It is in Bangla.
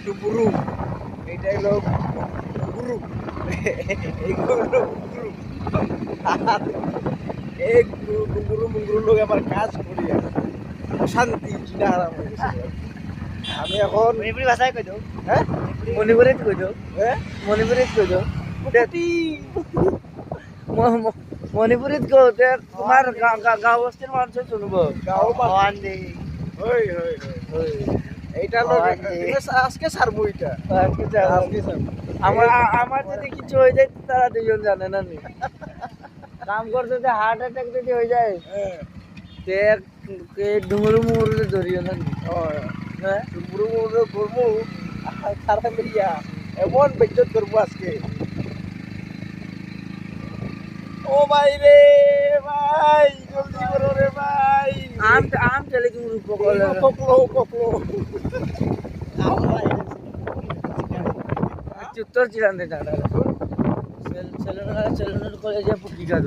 ডুবুরু, এইটা হলো গুরু, এইগুলো গুরু। আর এই ডুবুরু মুগুরু লোক আবার কাজ করি আর অশান্তি চিনা আরাম হয়ে গেছে। আমি এখন মণিপুরি ভাষায় কই দাও। হ্যাঁ মণিপুরিত কই দাও। হ্যাঁ মণিপুরিত কই দাও। কুকুটি মণিপুরিত কওঁতে তোমাৰ গাঁও বস্তিৰ মানুহে শুনিব। গাঁও মানুহ। হৱান দে। হই হই হই এইটা লোক আজকে ছাড়বো এটা আজকে ছাড়বো। আমার যদি কিছু হয়ে যায় তারা দুজন জানে না নি কাম করতে যদি হার্ট অ্যাটাক যদি হয়ে যায় তে ডুমুরু মুমুরু ধরিও না নি। হ্যাঁ ডুবুরু মুগুরু করবো তারা মিলিয়া এমন বেজ্জত করবো আজকে। ও ভাই রে ভাই জলদি করো রে ভাই। আম চলে কি উপকূল পকলো পকলো চুত্তর চিরান দে জানা সেলুনের কলেজে পুকি কাজ